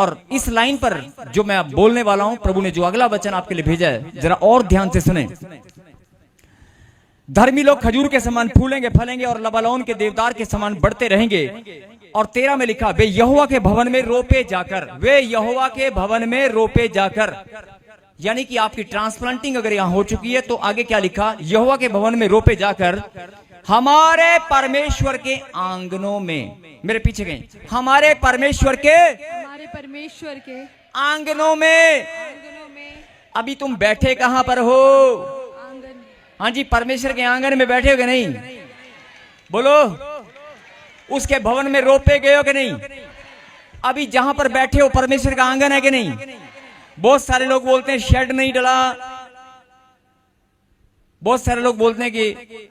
और इस लाइन पर जो मैं अब बोलने वाला हूं, प्रभु ने जो अगला वचन आपके लिए भेजा है, जरा और ध्यान से सुने। धर्मी लोग खजूर के समान फूलेंगे फलेंगे और लबानोन के देवदार के समान बढ़ते रहेंगे। और 13 में लिखा, वे यहोवा के भवन में रोपे जाकर, वे यहोवा के भवन में रोपे जाकर। यानी कि आपकी ट्रांसप्लांटिंग अगर यहां हो चुकी है तो आगे क्या लिखा, यहोवा के भवन में रोपे जाकर हमारे परमेश्वर के आंगनों में, मेरे पीछे गए, हमारे परमेश्वर के आंगनों में। अभी तुम बैठे कहां पर हो? हाँ जी, परमेश्वर के आंगन में बैठे हो कि नहीं? बोलो, उसके भवन में रोपे गए हो कि नहीं? अभी जहां पर बैठे हो परमेश्वर का आंगन है कि नहीं? बहुत सारे लोग बोलते हैं शेड नहीं डला, बहुत सारे लोग बोलते हैं कि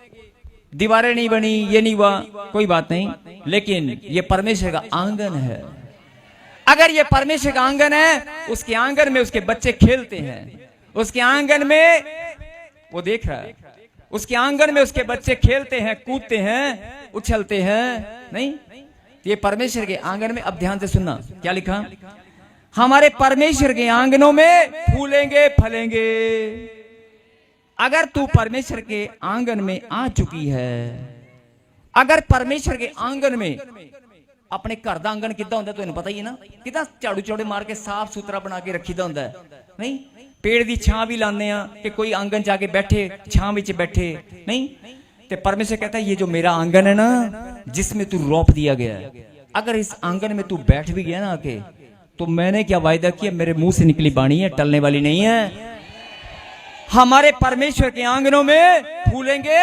दीवारें नहीं बनी, ये नहीं हुआ। कोई बात नहीं, लेकिन ये परमेश्वर का आंगन है। अगर ये परमेश्वर का आंगन है, उसके आंगन में उसके बच्चे खेलते हैं, उसके आंगन में वो देख रहा है, उसके आंगन में उसके बच्चे खेलते हैं, कूदते हैं, उछलते हैं, नहीं? ये परमेश्वर के आंगन में। अब ध्यान से सुनना, क्या लिखा, हमारे परमेश्वर के आंगनों में फूलेंगे फलेंगे। अगर तू परमेश्वर के आंगन में आ चुकी है, अगर परमेश्वर के आंगन में, अपने घर का आंगन कितना होता है तो पता ही है ना, कितना झाड़ू चौड़े मार के साफ सुथरा बना के रखी होता है, नहीं? पेड़ की छां भी लाने कि कोई आंगन जाके बैठे, छां विच बैठे, नहीं? ते परमेश्वर कहता है ये जो मेरा आंगन है ना, जिसमें तू रोप दिया गया है, अगर इस आंगन में तू बैठ भी गया ना आके, तो मैंने क्या वायदा किया, मेरे मुंह से निकली बाणी है, टलने वाली नहीं है। हमारे परमेश्वर के आंगनों में फूलेंगे,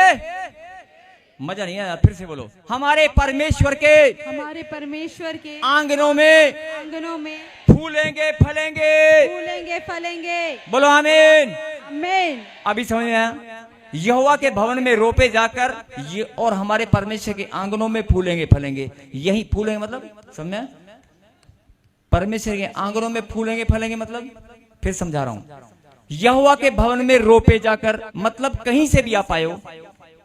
मजा नहीं आया, फिर से बोलो, हमारे परमेश्वर के आंगनों में फूलेंगे फलेंगे। बोलो आमीन। अभी समझ में आया? यहोवा के भवन में रोपे जाकर ये, और हमारे परमेश्वर के आंगनों में फूलेंगे फलेंगे। यही फूलेंगे मतलब, समझ में? परमेश्वर के आंगनों में फूलेंगे फलेंगे मतलब, फिर समझा रहा हूं, यहोवा के भवन में रोपे जाकर मतलब कहीं से भी आप आए हो,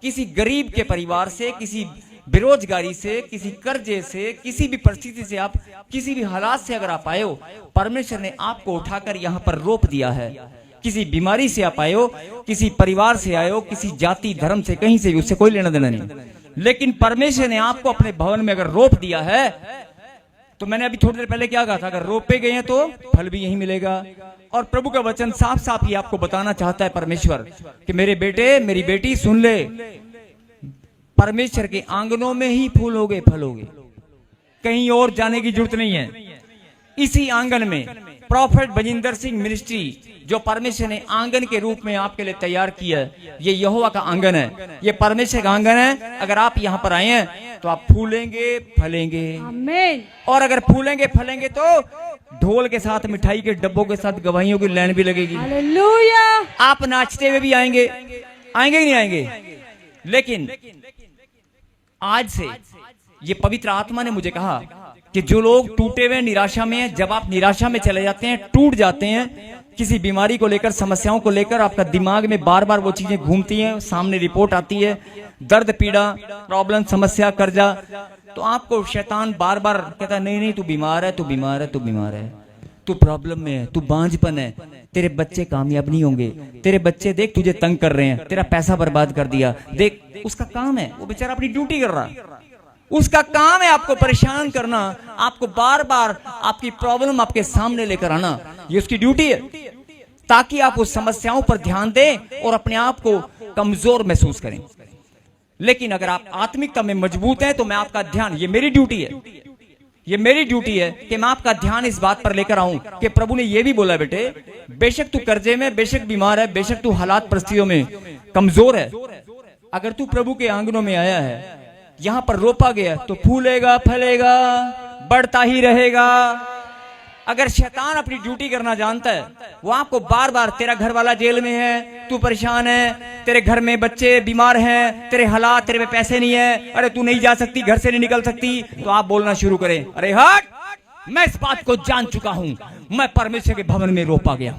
किसी गरीब के परिवार से, किसी बेरोजगारी से, किसी कर्जे से, किसी भी परिस्थिति से, आप किसी भी हालात से अगर आप आए हो, परमेश्वर ने आपको उठाकर यहाँ पर रोप दिया है। किसी बीमारी से आप आए हो, किसी परिवार से आए हो, किसी जाति धर्म से, कहीं से भी, उससे कोई लेना देना नहीं, लेकिन परमेश्वर ने आपको अपने भवन में अगर रोप दिया है, तो मैंने अभी थोड़ी देर पहले क्या कहा था, अगर रोपे गए हैं तो फल भी यही मिलेगा। और प्रभु का वचन साफ साफ ही आपको बताना चाहता है परमेश्वर कि मेरे बेटे, मेरी बेटी, सुन ले, परमेश्वर के आंगनों में ही फूलोगे फलोगे, कहीं और जाने की जरूरत नहीं है। इसी आंगन में प्रॉफेट बजिंदर सिंह मिनिस्ट्री, जो परमेश्वर ने आंगन के रूप में आपके लिए तैयार किया है, ये यहोवा का आंगन है, ये परमेश्वर का आंगन है। अगर आप यहाँ पर आए हैं तो आप फूलेंगे फलेंगे, आमीन। और अगर फूलेंगे फलेंगे तो ढोल के साथ, मिठाई के डब्बों के साथ गवाहियों की लाइन भी लगेगी, हालेलुया। आप नाचते हुए भी आएंगे कि नहीं आएंगे? लेकिन आज से ये पवित्र आत्मा ने मुझे कहा कि जो लोग टूटे हुए निराशा में हैं, जब आप निराशा में चले जाते हैं, टूट जाते हैं, किसी बीमारी को लेकर, समस्याओं को लेकर आपका दिमाग में बार बार वो चीजें घूमती हैं, सामने रिपोर्ट आती है, दर्द, पीड़ा, प्रॉब्लम, समस्या, कर्जा, तो आपको शैतान बार बार कहता है, नहीं नहीं तू बीमार है, तू बीमार है, तू बीमार है, तू प्रॉब्लम में है, तू बांझपन है, तेरे बच्चे कामयाब नहीं होंगे, तेरे बच्चे देख तुझे तंग कर रहे हैं, तेरा पैसा बर्बाद कर दिया, देख। उसका काम है, वो बेचारा अपनी ड्यूटी कर रहा है, उसका काम है आपको परेशान करना, आपको बार बार आपकी प्रॉब्लम आपके सामने लेकर आना, ये उसकी ड्यूटी है, ताकि आप उस समस्याओं पर ध्यान दें और अपने आप को कमजोर महसूस करें। लेकिन अगर आप आत्मिकता में मजबूत हैं तो मैं आपका ध्यान, ये मेरी ड्यूटी है, ये मेरी ड्यूटी है कि मैं आपका ध्यान इस बात पर लेकर आऊं कि प्रभु ने यह भी बोला, बेटे बेशक तू कर्जे में, बेशक बीमार है, बेशक तू हालात परिस्थितियों में कमजोर है, अगर तू प्रभु के आंगनों में आया है, यहां पर रोपा गया, तो फूलेगा फलेगा, बढ़ता ही रहेगा। अगर शैतान अपनी ड्यूटी करना जानता है, वो आपको बार बार, तेरा घर वाला जेल में है, तू परेशान है, तेरे घर में बच्चे बीमार हैं, तेरे हालात, तेरे में पैसे नहीं है, अरे तू नहीं जा सकती, घर से नहीं निकल सकती, तो आप बोलना शुरू करें, अरे हट, मैं इस बात को जान चुका हूं, मैं परमेश्वर के भवन में रोपा गया,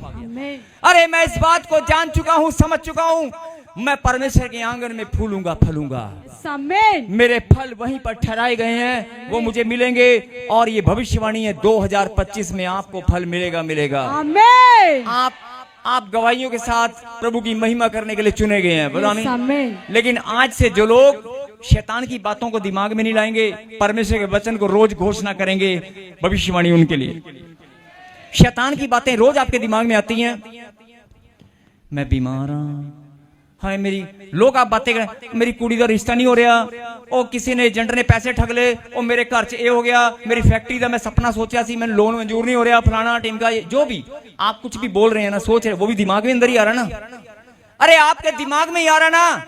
अरे मैं इस बात को जान चुका हूं, समझ चुका हूं, मैं परमेश्वर के आंगन में फूलूंगा फलूंगा। आमीन। मेरे फल वहीं पर ठहराए गए हैं, वो मुझे मिलेंगे। और ये भविष्यवाणी है 2025 में आपको फल मिलेगा मिलेगा। आमीन। आप गवाहियों के साथ प्रभु की महिमा करने के लिए चुने गए हैं, बोलो आमीन। आमीन। लेकिन आज से जो लोग शैतान की बातों को दिमाग में नहीं लाएंगे, परमेश्वर के वचन को रोज घोषणा करेंगे, भविष्यवाणी उनके लिए। शैतान की बातें रोज आपके दिमाग में आती हैं, मैं बीमार हूं, हाँ मेरी लोग आप बातें करें, मेरी कुड़ी का रिश्ता नहीं हो रहा, ओ किसी ने एजेंट ने पैसे ठग ले, ओ मेरे घर च ये हो गया, मेरी फैक्ट्री का मैं सपना सोचा सी, मैंने लोन मंजूर नहीं हो रहा, फलाना टीम का, जो भी आप कुछ भी बोल रहे हैं ना, सोच रहे, वो भी दिमाग में अंदर ही आ रहा ना। अरे आपके दिमाग में ही आ रहा ना।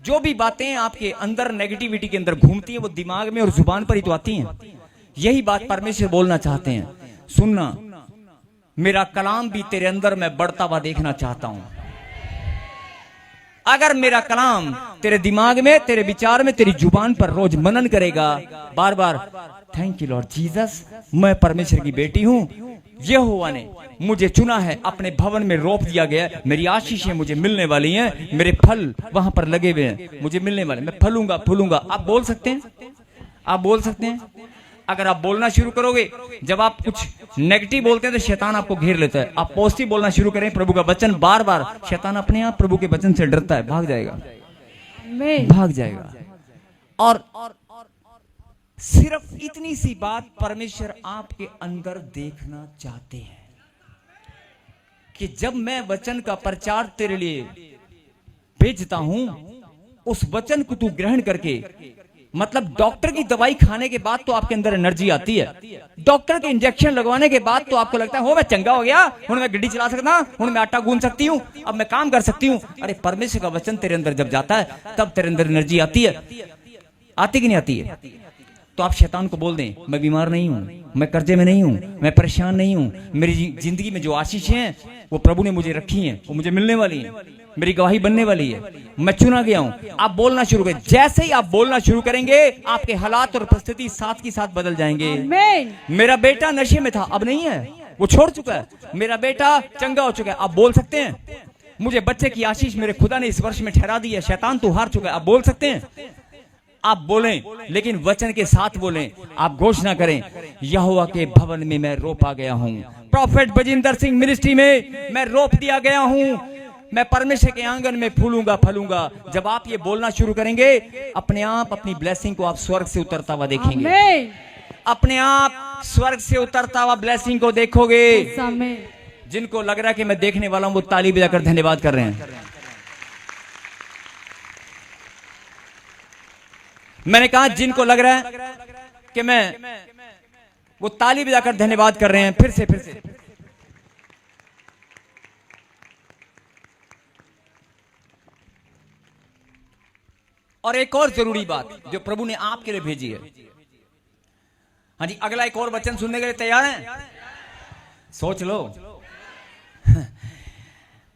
जो भी बातें आपके अंदर नेगेटिविटी के अंदर घूमती है, वो दिमाग में और जुबान पर ही तो आती हैं। यही बात परमेश्वर बोलना चाहते हैं, सुनना, मेरा कलाम भी तेरे अंदर मैं बढ़ता हुआ देखना चाहता हूं। अगर मेरा कलाम तेरे दिमाग में, तेरे विचार में, तेरी जुबान पर रोज मनन करेगा, बार बार थैंक यू लॉर्ड जीसस, मैं परमेश्वर की बेटी हूं, यहोवा ने मुझे चुना है, अपने भवन में रोप दिया गया, मेरी आशीषें मुझे मिलने वाली हैं, मेरे फल वहां पर लगे हुए हैं, मुझे मिलने वाले, मैं फलूंगा फूलूंगा। आप बोल सकते हैं, आप बोल सकते हैं। अगर आप बोलना शुरू करोगे, जब आप कुछ नेगेटिव बोलते हैं तो शैतान आपको घेर लेता है। आप पॉजिटिव बोलना शुरू करें, प्रभु का वचन, बार बार शैतान अपने आप प्रभु के वचन से डरता है, भाग जाएगा, भाग जाएगा। और सिर्फ इतनी सी बात परमेश्वर आपके अंदर देखना चाहते हैं कि जब मैं वचन का प्रचार तेरे लिए भेजता हूं, उस वचन को तू ग्रहण करके, मतलब डॉक्टर की दवाई खाने के बाद तो आपके अंदर एनर्जी आती है, डॉक्टर के इंजेक्शन लगवाने के बाद तो आपको लगता है हो मैं चंगा हो गया, हुण मैं गड्डी चला सकता, हुण मैं आटा गूंद सकती हूँ, अब मैं काम कर सकती हूँ। अरे परमेश्वर का वचन तेरे अंदर जब जाता है, तब तेरे अंदर एनर्जी आती है, आती कि नहीं आती है? तो आप शैतान को बोल दें, मैं बीमार नहीं हूं, मैं कर्जे में नहीं हूं, मैं परेशान नहीं हूं, मेरी जिंदगी में जो आशीष हैं वो प्रभु ने मुझे रखी हैं, वो मुझे मिलने वाली हैं, मेरी गवाही बनने वाली है, मैं चुना गया हूं। आप बोलना शुरू करें, जैसे ही आप बोलना शुरू करेंगे, आपके हालात और परिस्थिति साथ की साथ बदल जाएंगे। मेरा बेटा नशे में था, अब नहीं है, वो छोड़ चुका है, मेरा बेटा चंगा हो चुका है। आप बोल सकते हैं, मुझे बच्चे की आशीष मेरे खुदा ने इस वर्ष में ठहरा दी है, शैतान तू हार चुका है। आप बोल सकते हैं, आप बोलें, लेकिन वचन के साथ बोलें। आप घोषणा करें, यहोवा के भवन में मैं रोपा गया हूं, प्रॉफेट बजिंदर सिंह मिनिस्ट्री में मैं रोप दिया गया हूं, मैं परमेश्वर के आंगन में फूलूंगा फलूंगा। जब आप ये बोलना शुरू करेंगे, अपने आप अपनी ब्लेसिंग को आप स्वर्ग से उतरता हुआ देखेंगे, अपने आप स्वर्ग से उतरता हुआ ब्लेसिंग को देखोगे। जिनको लग रहा है कि मैं देखने वाला हूं, वो ताली बजाकर धन्यवाद कर रहे हैं। मैंने कहा जिनको लग रहा है कि मैं, वो ताली बजाकर धन्यवाद कर रहे हैं। फिर से और एक और जरूरी बात जो प्रभु ने आपके लिए भेजी है। हाँ जी, अगला एक और वचन सुनने के लिए तैयार हैं? सोच लो।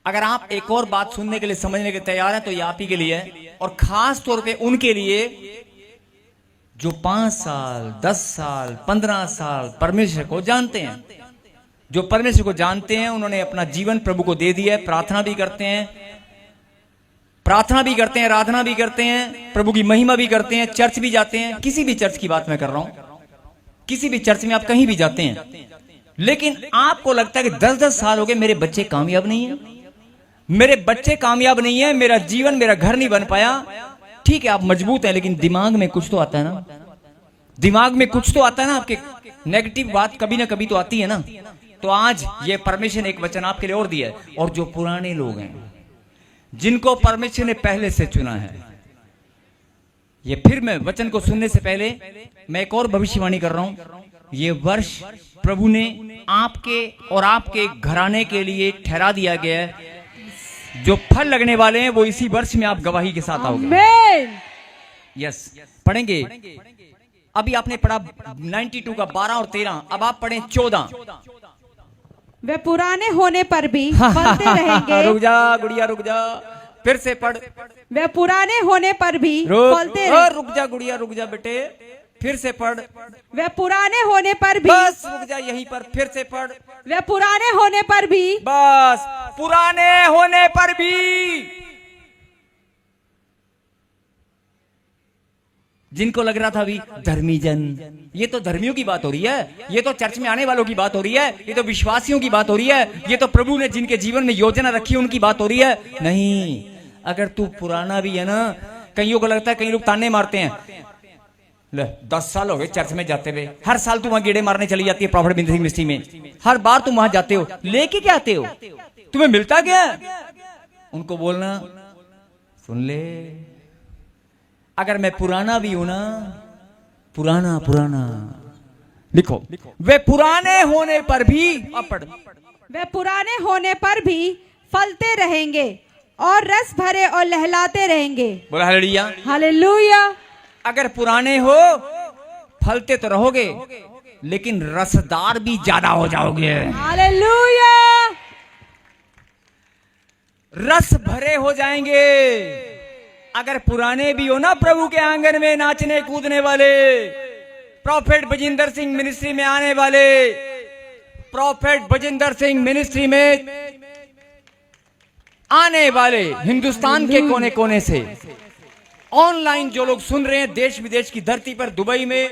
अगर आप एक और बात सुनने के लिए, समझने के लिए तैयार हैं, तो ये आप ही के लिए है, और खास तौर पे उनके लिए जो 5 साल 10 साल 15 साल परमेश्वर को जानते हैं। जो परमेश्वर को जानते हैं, उन्होंने अपना जीवन प्रभु को दे दिया है, प्रार्थना भी करते हैं, आराधना भी करते हैं, प्रभु की महिमा भी करते हैं, चर्च भी जाते हैं। किसी भी चर्च की बात मैं कर रहा हूं, किसी भी चर्च में आप कहीं भी जाते हैं, लेकिन आपको लगता है कि 10-10 साल हो गए, मेरे बच्चे कामयाब नहीं है, मेरे बच्चे कामयाब नहीं है, मेरा जीवन, मेरा घर नहीं बन पाया। ठीक है, आप मजबूत हैं, लेकिन दिमाग में कुछ तो आता है ना, दिमाग में कुछ तो आता है ना, आपके नेगेटिव बात कभी ना कभी तो आती है ना। तो आज ये परमेश्वर ने एक वचन आपके लिए और दिया है। और जो पुराने लोग हैं, जिनको परमेश्वर ने पहले से चुना है, ये फिर मैं वचन को सुनने से पहले मैं एक और भविष्यवाणी कर रहा हूं। ये वर्ष प्रभु ने आपके और आपके घराने के लिए ठहरा दिया गया है। जो फल लगने वाले हैं, वो इसी वर्ष में आप गवाही के साथ आओगे। यस, पढ़ेंगे। अभी आपने पढ़ा 92 का 12 और 13, अब आप पढ़ें 14। वे पुराने होने पर भी फलते रहेंगे। रुक जा गुड़िया, रुक जा, फिर से पढ़। वे पुराने होने पर भी फलते रुक जा गुड़िया, रुक जा बेटे, फिर से पढ़। वे पुराने होने पर भी, बस रुक जा यहीं पर, फिर से पढ़। वे पुराने होने पर भी, बस पुराने होने पर भी जिनको लग रहा था अभी धर्मी जन, ये तो धर्मियों की बात हो रही है, ये तो चर्च में आने वालों की बात हो रही है, ये तो विश्वासियों की बात हो रही है, ये तो प्रभु ने जिनके जीवन में योजना रखी है उनकी बात हो रही है। नहीं, अगर तू पुराना भी है ना, कईयों को लगता है, कई लोग ताने मारते हैं, ले 10 साल हो गए चर्च में जाते हुए, हर साल तुम वहां गेड़े मारने चली जाती है प्रॉफिट बिजनेस मिनिस्ट्री में, हर बार तुम वहां जाते हो, लेके क्या आते हो, तुम्हें मिलता क्या? उनको बोलना, सुन ले, अगर मैं पुराना भी हूं ना, पुराना पुराना लिखो, वे पुराने होने पर भी, अब पढ़, वे पुराने होने पर भी फलते रहेंगे और रस भरे और लहलाते रहेंगे। बोला हालेलुया। हालेलुया। अगर पुराने हो फलते तो रहोगे, लेकिन रसदार भी ज्यादा हो जाओगे। हालेलुया। रस भरे हो जाएंगे। अगर पुराने भी हो ना प्रभु के आंगन में नाचने कूदने वाले, प्रॉफेट बजिंदर सिंह मिनिस्ट्री में आने वाले, प्रॉफेट बजिंदर सिंह मिनिस्ट्री में आने वाले, हिंदुस्तान के कोने कोने से ऑनलाइन जो लोग सुन रहे हैं, देश विदेश की धरती पर, दुबई में,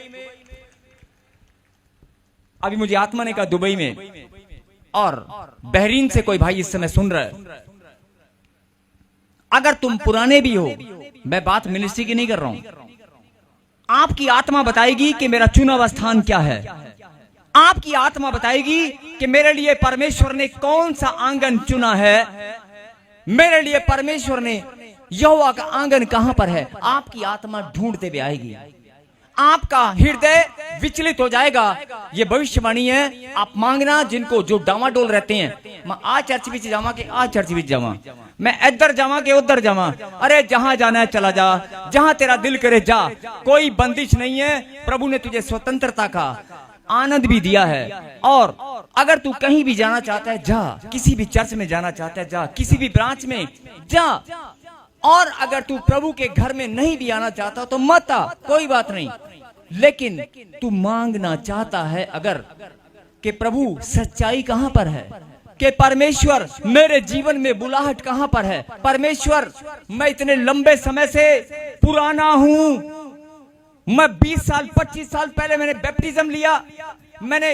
अभी मुझे आत्मा ने कहा दुबई में, और बहरीन से कोई भाई इस समय सुन रहा है, अगर तुम पुराने भी हो, मैं बात मिनिस्ट्री की नहीं कर रहा हूं, आपकी आत्मा बताएगी कि मेरा चुना हुआ स्थान क्या है, आपकी आत्मा बताएगी कि मेरे लिए परमेश्वर ने कौन सा आंगन चुना है, मेरे लिए परमेश्वर ने यहोवा का आंगन कहां पर है, आपकी आत्मा ढूंढते हुए आएगी, आपका हृदय विचलित हो जाएगा। ये भविष्यवाणी है, आप मांगना, जिनको जो डामाडोल रहते हैं, मैं आ चर्च बीच जावा के आ चर्च बीच जावा, मैं इधर जावा के उधर जावा, अरे जहां जाना है चला जा, जहां तेरा दिल करे जा, कोई बंदिश नहीं है। प्रभु ने तुझे स्वतंत्रता का आनंद भी दिया है, और अगर तू कहीं भी जाना चाहता है जा, किसी भी चर्च में जाना चाहता है जा, किसी भी ब्रांच में जा, और अगर तू प्रभु के घर में नहीं भी आना चाहता तो मत आ, कोई बात नहीं, लेकिन तू मांगना चाहता है अगर, कि प्रभु सच्चाई कहां पर है, कि परमेश्वर मेरे जीवन में बुलाहट कहां पर है, परमेश्वर मैं इतने लंबे समय से पुराना हूं, मैं 20 साल 25 साल पहले मैंने बैप्टिज्म लिया, मैंने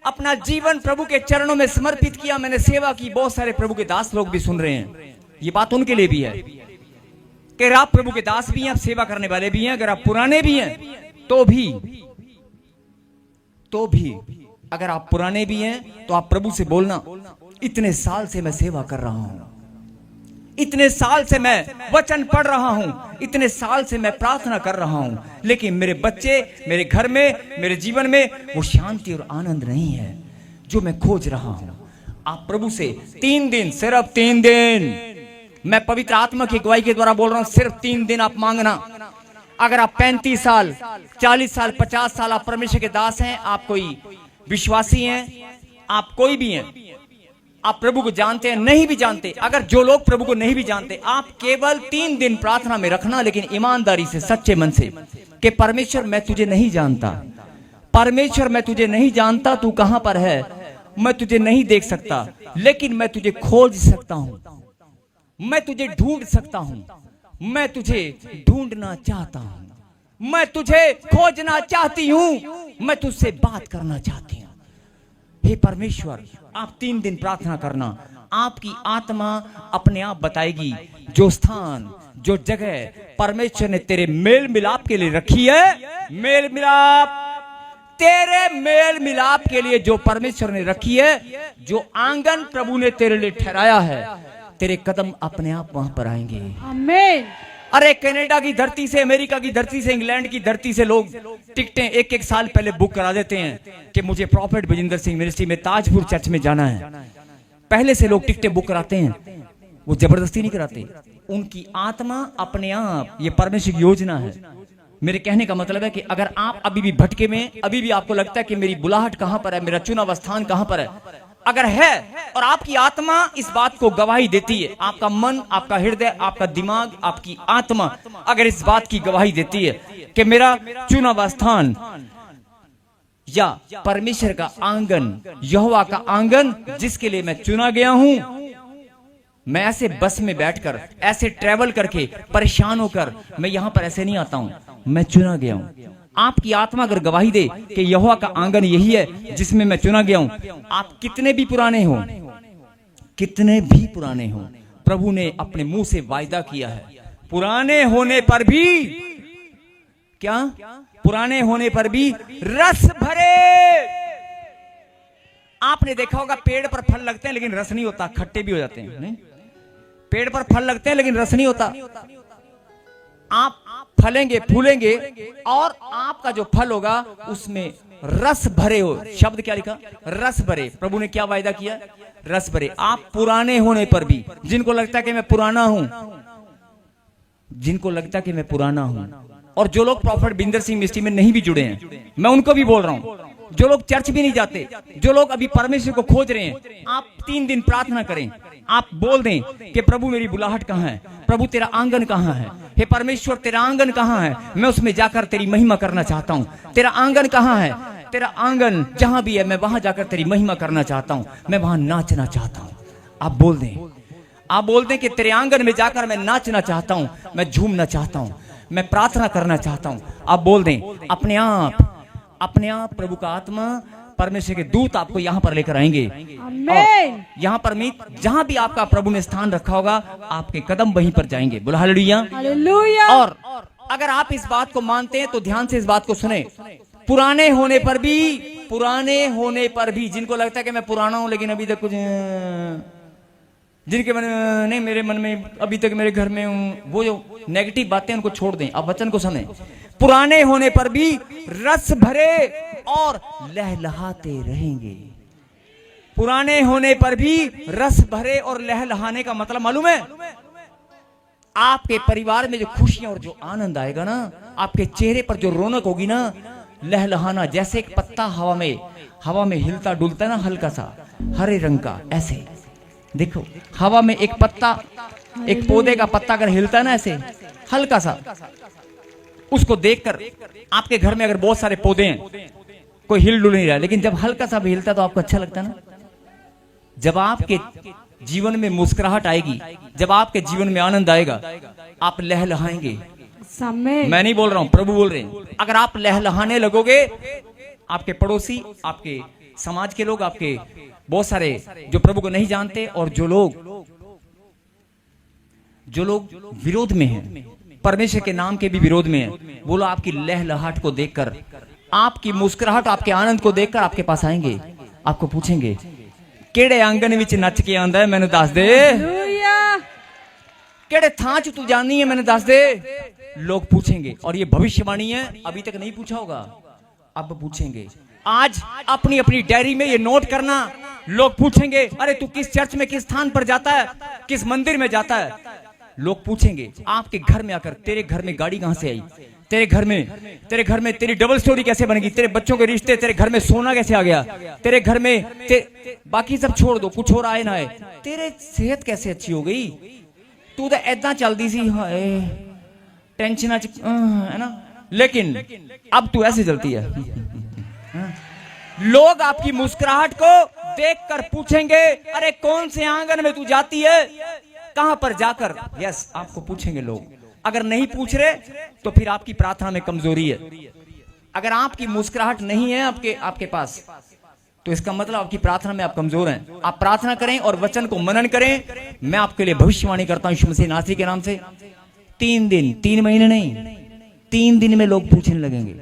अपना जीवन प्रभु के चरणों में समर्पित किया, मैंने सेवा की, बहुत सारे प्रभु के दास लोग भी सुन रहे हैं, ये बात उनके लिए भी है कि आप प्रभु के दास भी हैं, आप सेवा करने वाले भी हैं, अगर आप पुराने भी हैं तो भी अगर आप पुराने भी हैं तो आप प्रभु से बोलना, इतने साल से मैं सेवा कर रहा हूं, इतने साल से मैं वचन पढ़ रहा हूं, इतने साल से मैं प्रार्थना कर रहा हूं, लेकिन मेरे बच्चे, मेरे घर में, मेरे जीवन में वो शांति और आनंद नहीं है जो मैं खोज रहा हूं। आप प्रभु से 3 दिन, सिर्फ 3 दिन, मैं पवित्र आत्मा की गवाही के द्वारा बोल रहा हूं, सिर्फ 3 दिन आप मांगना। अगर आप 35 साल 40 साल 50 साल आप परमेश्वर के दास हैं, आप कोई विश्वासी हैं, आप कोई भी हैं, आप प्रभु को जानते हैं, नहीं भी जानते, अगर जो लोग प्रभु को नहीं भी जानते, आप केवल 3 दिन प्रार्थना में रखना, लेकिन ईमानदारी से, सच्चे मन से, कि परमेश्वर मैं तुझे नहीं जानता, परमेश्वर मैं तुझे नहीं जानता, तू कहां पर है, मैं तुझे नहीं देख सकता, लेकिन मैं तुझे खोज सकता हूं, मैं तुझे ढूंढ सकता हूं, मैं तुझे ढूंढना चाहता हूं, मैं तुझे खोजना चाहती हूं, मैं तुझसे बात करना चाहती हूं। हे परमेश्वर, आप 3 दिन प्रार्थना करना, आपकी आत्मा अपने आप बताएगी जो स्थान, जो जगह परमेश्वर ने तेरे मेल मिलाप के लिए रखी है, मेल मिलाप, तेरे मेल मिलाप के लिए जो परमेश्वर ने रखी है, जो आंगन प्रभु ने तेरे लिए ठहराया है, तेरे कदम अपने आप वहां पर आएंगे। आमीन। अरे कनाडा की धरती से, अमेरिका की धरती से, इंग्लैंड की धरती से लोग टिकटें 1-1 साल पहले बुक करा देते हैं कि मुझे प्रॉफेट बजिंदर सिंह मिनिस्ट्री में ताजपुर चर्च में जाना है। पहले से लोग टिकटें बुक कराते हैं, वो जबरदस्ती नहीं कराते, उनकी आत्मा अपने आप, ये परमेश्वर की योजना है। मेरे कहने का मतलब है कि अगर आप अभी भी भटके में, अभी भी आपको लगता है कि मेरी बुलाहट कहां पर है, मेरा चुना हुआ स्थान कहां पर है, अगर है और आपकी आत्मा इस बात को गवाही देती है, आपका मन, आपका हृदय, आपका दिमाग, आपकी आत्मा अगर इस बात की गवाही देती है कि मेरा चुना हुआ स्थान या परमेश्वर का आंगन, यहोवा का आंगन जिसके लिए मैं चुना गया हूं, मैं ऐसे बस में बैठकर, ऐसे ट्रेवल करके, परेशान होकर मैं यहां पर ऐसे नहीं आता हूं, मैं चुना गया हूं। आपकी आत्मा अगर गवाही दे कि यहोवा का आंगन यही है जिसमें मैं चुना गया हूं, आप कितने भी पुराने हो, कितने भी पुराने हो, प्रभु ने अपने मुंह से वायदा किया है, पुराने होने पर भी, क्या पुराने होने पर भी रस भरे। आपने देखा होगा पेड़ पर फल लगते हैं लेकिन रस नहीं होता, खट्टे भी हो जाते हैं, नहीं? पेड़ पर फल लगते हैं लेकिन रस नहीं होता। आप फलेंगे, फूलेंगे और आपका जो फल होगा उसमें रस भरे हो। शब्द क्या लिखा? रस भरे। प्रभु ने क्या वायदा किया? रस भरे। आप पुराने होने पर भी, जिनको लगता है कि मैं पुराना हूं, जिनको लगता है कि मैं पुराना हूं, और जो लोग प्रॉफेट बिंदर सिंह मिनिस्ट्री में नहीं भी जुड़े हैं, मैं उनको भी बोल रहा हूं, जो लोग चर्च भी नहीं जाते, जो लोग अभी परमेश्वर को खोज रहे हैं, आप 3 दिन प्रार्थना करें। आप बोल दें कि प्रभु मेरी बुलाहट कहां है, प्रभु तेरा आंगन कहां है, हे परमेश्वर तेरा आंगन कहां है, मैं उसमें जाकर तेरी महिमा करना चाहता हूं। तेरा आंगन कहां है? तेरा आंगन जहां भी है मैं वहां जाकर तेरी महिमा करना चाहता हूं, मैं वहां नाचना चाहता हूं। आप बोल दें, आप बोल दें कि तेरे आंगन में जाकर मैं नाचना चाहता हूं, मैं झूमना चाहता हूं, मैं प्रार्थना करना चाहता हूं। आप बोल दें, अपने आप प्रभु का आत्मा, परमेश्वर के दूत आपको यहां पर लेकर आएंगे। आमीन। यहां पर जहां भी आपका प्रभु ने स्थान रखा होगा, आपके कदम वहीं पर जाएंगे। बोलो हालेलुया। हालेलुया। और अगर आप इस बात को मानते हैं तो ध्यान से इस बात को सुने। पुराने होने पर भी, पुराने होने पर भी, जिनको लगता है कि मैं पुराना हूं लेकिन अभी तक कुछ, जिनके मन में नहीं, मेरे मन में अभी तक मेरे घर में हूं, वो जो नेगेटिव बातें उनको छोड़ दें। अब वचन को सुने। पुराने होने पर भी रस भरे और लहलहाते रहेंगे। पुराने होने पर भी रस भरे और लहलहाने का मतलब मालूम है? आपके परिवार में जो खुशियां और जो आनंद आएगा ना, आपके चेहरे पर जो रौनक होगी ना, लहलहाना, जैसे एक पत्ता हवा में हिलता डुलता है ना, हल्का सा हरे रंग का, ऐसे देखो हवा में एक पत्ता, एक पौधे का पत्ता अगर हिलता है ना ऐसे हल्का सा, उसको देखकर आपके घर में अगर बहुत सारे पौधे हैं, कोई हिल डुल नहीं रहा, लेकिन जब हल्का सा भी हिलता है तो आपको अच्छा लगता है ना। जब आपके जीवन में मुस्कुराहट आएगी, जब आपके जीवन में आनंद आएगा, आप लहलहाएंगे। मैं नहीं बोल रहा हूं, प्रभु बोल रहे हैं। अगर आप लहलहाने लगोगे, आपके पड़ोसी, आपके समाज के लोग, आपके बहुत सारे जो प्रभु को नहीं जानते और जो लोग विरोध में हैं, परमेश्वर के नाम के भी विरोध में हैं, वो लोग आपकी लहलहाट को देखकर, आपकी मुस्कुराहट, आपके आनंद को देखकर आपके पास आएंगे, आपको पूछेंगे केड़े आंगन विच नच के आंदा है, मैंने दस दे। केड़े थां च तू जानी है, मैंने दस दे। लोग पूछेंगे, और ये भविष्यवाणी है, अभी तक नहीं पूछा होगा, अब पूछेंगे। आज अपनी अपनी डायरी में ये नोट करना। लोग पूछेंगे, अरे तू किस चर्च में, किस स्थान पर जाता है, किस मंदिर में जाता है। लोग पूछेंगे आपके घर में आकर, तेरे घर में गाड़ी कहां से आई, तेरे घर में तेरी डबल स्टोरी कैसे बन गई, तेरे बच्चों के रिश्ते, तेरे घर में सोना कैसे आ गया, तेरे घर में बाकी सब छोड़ दो, कुछ और आए ना आए, तेरे सेहत कैसे अच्छी हो गई, तू तो ऐदा चलती सी, हाय टेंशन है ना, लेकिन अब तू ऐसे चलती है। लोग आपकी मुस्कुराहट को देखकर पूछेंगे, अरे कौन से आंगन में तू जाती है, कहां पर जाकर। यस, आपको पूछेंगे लोग। अगर नहीं पूछ रहे तो फिर आपकी प्रार्थना में कमजोरी है। अगर आपकी मुस्कुराहट नहीं है आपके पास, तो इसका मतलब आपकी प्रार्थना में आप कमजोर हैं। आप प्रार्थना करें और वचन को मनन करें। मैं आपके लिए भविष्यवाणी करता हूं यीशु मसीह नासरी के नाम से, 3 दिन, 3 महीने नहीं, 3 दिन में लोग पूछने लगेंगे।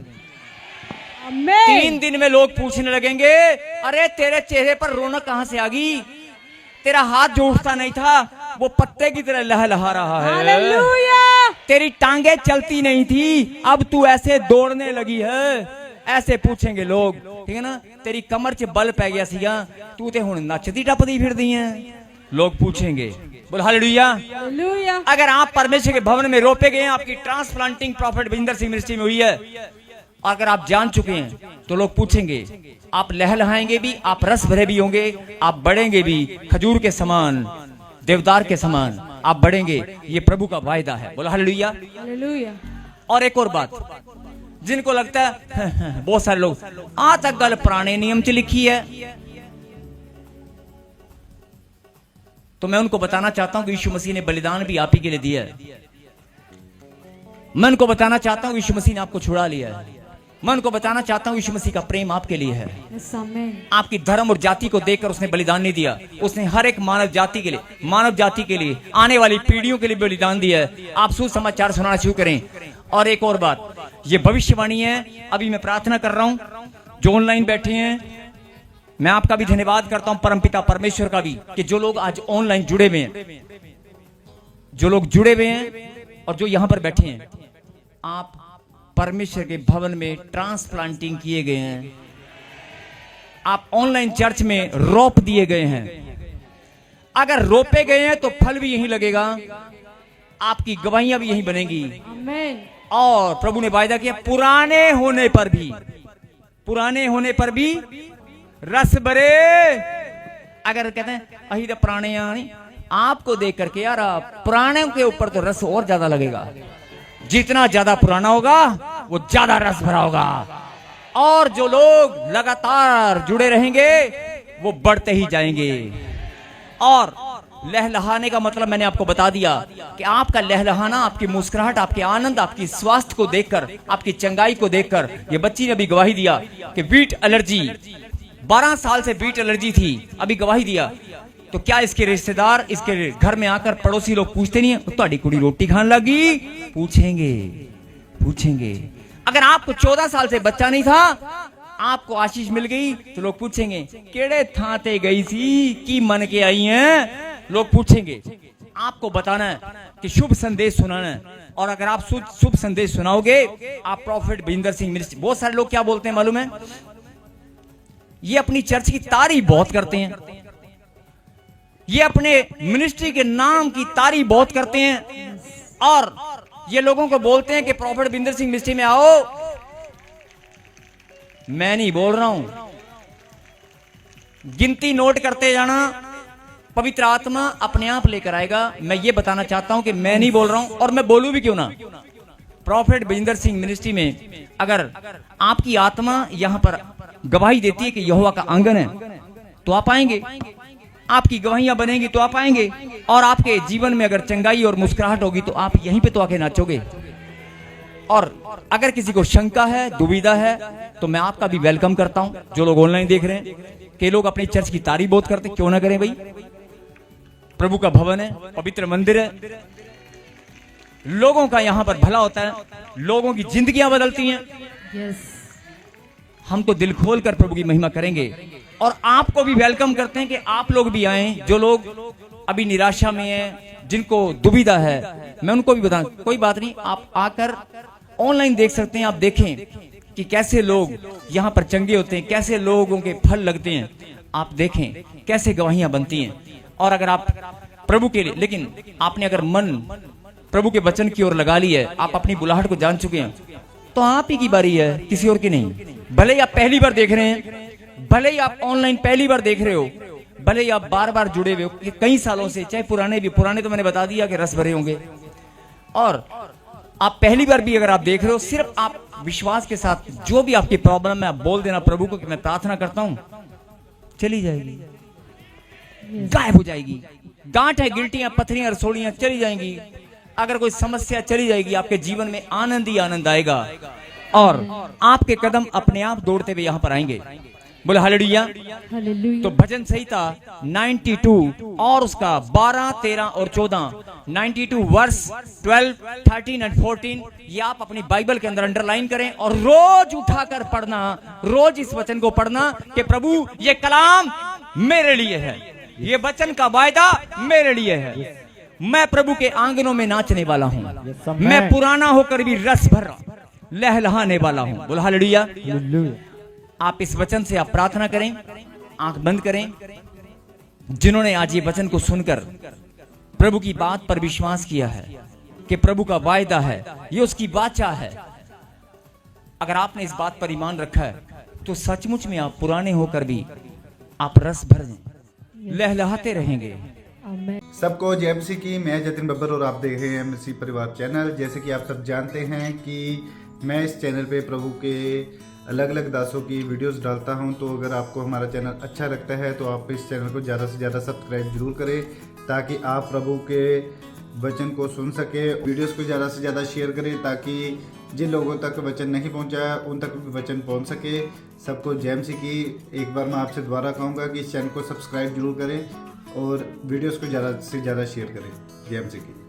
3 दिन में लोग पूछने लगेंगे, अरे तेरे चेहरे पर रौनक कहां से आ गई, तेरा हाथ जो उठता नहीं था वो पत्ते की तरह लहलहा रहा है, हालेलुया। तेरी टांगे चलती नहीं थी, अब तू ऐसे दौड़ने लगी है। ऐसे पूछेंगे लोग, ठीक है ना। तेरी कमर च बल पै गया सीगा, तू ते हुण नचदी टपदी फिरदी है। लोग पूछेंगे। बोल हालेलुया। हालेलुया। अगर आप परमेश्वर के भवन में रोपे गए हैं, आपकी transplanting prophet Binder Singh ministry में हुई है, अगर आप जान चुके हैं, तो लोग पूछेंगे, आप लहलहाएंगे भी, आप रस भरे भी होंगे, आप बढ़ेंगे भी, खजूर के समान, देवदार के समान आप बढ़ेंगे। ये प्रभु का वायदा है। बोलो हालेलुया। हालेलुया। और एक और बात, जिनको लगता है बहुत सारे लोग, आ तक गल पुराने नियम च लिखी है, तो मैं उनको बताना चाहता हूं कि यीशु मसीह ने बलिदान भी आप ही के लिए दिया है। मैं उनको बताना चाहता हूं यीशु मसीह ने आपको छुड़ा लिया है। मैं उनको बताना चाहता हूं यीशु मसीह का प्रेम आपके लिए है। Yes, amen. आपकी धर्म और जाति को देखकर उसने बलिदान नहीं दिया, उसने हर एक मानव जाति के लिए, मानव जाति के लिए, आने वाली पीढ़ियों के लिए बलिदान दिया है। आप सुसमाचार सुनाना शुरू करें। और एक और बात, ये भविष्यवाणी है। अभी मैं प्रार्थना कर रहा हूं जो ऑनलाइन बैठे हैं, मैं आपका भी धन्यवाद करता हूं, परमपिता परमेश्वर का भी, कि जो लोग आज ऑनलाइन जुड़े हुए हैं, जो लोग जुड़े हुए हैं और जो यहां पर बैठे हैं, आप परमेश्वर के भवन में ट्रांसप्लांटिंग किए गए हैं। आप ऑनलाइन चर्च में रोप दिए गए हैं। अगर रोपे गए हैं तो फल भी यहीं लगेगा, आपकी गवाहियां भी यहीं बनेंगी। Amen. और प्रभु ने वायदा किया, पुराने होने पर भी रस भरे। अगर कहते हैं अही तो पुराने यानी आपको देख करके यार पुराने के ऊपर तो रस और ज्यादा लगेगा। जितना ज्यादा पुराना होगा वो ज्यादा रस भरा होगा। और जो लोग लगातार जुड़े रहेंगे वो बढ़ते ही जाएंगे। और लहलहाने का मतलब मैंने आपको बता दिया कि आपका लहलहाना, आपकी मुस्कुराहट, आपके आनंद, आपकी स्वास्थ्य को देखकर, आपकी चंगाई को देखकर, ये बच्ची ने भी गवाही दिया कि वीट एलर्जी, 12 साल से वीट एलर्जी थी, अभी गवाही दिया। तो क्या इसके रिश्तेदार इसके घर में आकर पड़ोसी लोग पूछते नहीं है, तुम्हारी कुड़ी रोटी खाने लगी? पूछेंगे। अगर आपको 14 साल से बच्चा नहीं था, आपको आशीष मिल गई, तो लोग पूछेंगे केड़े थाते गई सी की मन के आई हैं। लोग पूछेंगे। आपको बताना है कि शुभ संदेश सुनाना है। और अगर आप शुभ संदेश सुनाओगे, आप प्रॉफिट बजिंदर सिंह मिनिस्ट्री, बहुत सारे लोग क्या बोलते हैं मालूम है, ये अपनी चर्च की तारीफ बहुत करते हैं, ये अपने मिनिस्ट्री के नाम की तारीफ बहुत करते हैं, और ये लोगों को बोलते हैं कि प्रॉफिट बजिंदर सिंह मिनिस्ट्री में आओ। मैं नहीं बोल रहा हूं, गिनती नोट करते जाना, पवित्र आत्मा अपने आप लेकर आएगा। मैं ये बताना चाहता हूं कि मैं नहीं बोल रहा हूं, और मैं बोलूं भी क्यों ना। प्रॉफिट बजिंदर सिंह मिनिस्ट्री में अगर आपकी आत्मा यहां पर गवाही देती है कि यहोवा का आंगन है, तो आप आएंगे, आपकी गवाहियां बनेंगी तो आप आएंगे। और आपके जीवन में अगर चंगाई और मुस्कुराहट होगी तो आप यहीं पे तो आके नाचोगे। और अगर किसी को शंका है, दुविधा है, तो मैं आपका भी वेलकम करता हूं। जो लोग ऑनलाइन देख रहे हैं, कि लोग अपनी चर्च की तारीफ बहुत करते, क्यों ना करें भाई। प्रभु का भवन है, पवित्र मंदिर है, लोगों का यहां पर भला होता है, लोगों की जिंदगियां बदलती हैं। Yes. हम तो दिल खोल कर प्रभु की महिमा करेंगे। और आपको भी वेलकम करते हैं कि आप लोग भी आए, जो लोग अभी निराशा में हैं, जिनको दुविधा है, मैं उनको भी बताऊं, कोई बात नहीं, आप आकर ऑनलाइन देख सकते हैं। आप देखें कि कैसे लोग यहां पर चंगे होते हैं, कैसे लोगों के फल लगते हैं। आप देखें कैसे गवाहियां बनती हैं। और अगर आप प्रभु के लिए, लेकिन आपने अगर मन प्रभु के वचन की ओर लगा ली है, आप अपनी बुलाहट को जान चुके हैं, तो आप ही की बारी है, किसी और की नहीं। भले ही आप पहली बार देख रहे हैं, भले ही आप ऑनलाइन पहली बार देख रहे हो, भले ही आप बार बार जुड़े हुए हो कई सालों से, चाहे पुराने भी, पुराने तो मैंने बता दिया कि रस भरे होंगे। और आप पहली बार भी अगर आप देख रहे हो, सिर्फ आप विश्वास के साथ जो भी आपकी प्रॉब्लम है आप बोल देना प्रभु को कि मैं प्रार्थना करता हूं, चली जाएगी, गायब हो जाएगी। गांठ है, गिल्टियां, पथरियां, रसोड़ियां चली जाएंगी। अगर कोई समस्या चली जाएगी, आपके जीवन में आनंद ही आनंद आएगा। और आपके कदम अपने आप दौड़ते हुए यहां पर आएंगे। बोले हालेलुया। तो भजन संहिता 92 और उसका 12, 13 और 14, 92 वर्स 12, 13 और 14, ये आप अपनी बाइबल के अंदर अंडरलाइन करें और रोज उठाकर पढ़ना, रोज इस वचन को पढ़ना कि प्रभु ये कलाम मेरे लिए है, ये वचन का वायदा मेरे लिए है। मैं प्रभु के आंगनों में नाचने वाला हूं, मैं पुराना होकर भी रस भर लहलहाने वाला हूं। बोल हालेलुया। आप इस वचन से आप प्रार्थना करें, आंख बंद करें। जिन्होंने आज ये वचन को सुनकर प्रभु की बात पर विश्वास किया है कि प्रभु का वायदा है, ये उसकी वाचा है, अगर आपने इस बात पर ईमान रखा है, तो सचमुच में आप पुराने होकर भी आप रस भर लहलहाते रहेंगे। सबको जय मसीह की। मैं जतिन बब्बर और आप देख रहे हैं मसीह परिवार चैनल। जैसे कि आप सब जानते हैं कि मैं इस चैनल पे प्रभु के अलग अलग दासों की वीडियोस डालता हूं, तो अगर आपको हमारा चैनल अच्छा लगता है तो आप इस चैनल को ज़्यादा से ज़्यादा सब्सक्राइब जरूर करें, ताकि आप प्रभु के वचन को सुन सके। वीडियोस को ज़्यादा से ज़्यादा शेयर करें ताकि जिन लोगों तक वचन नहीं पहुंचा उन तक भी वचन पहुंच सके। सबको जय मसीह की। एक बार मैं आपसे दोबारा कहूँगा कि इस चैनल को सब्सक्राइब जरूर करें और वीडियोस को ज़्यादा से ज़्यादा शेयर करें। जय मसीह की।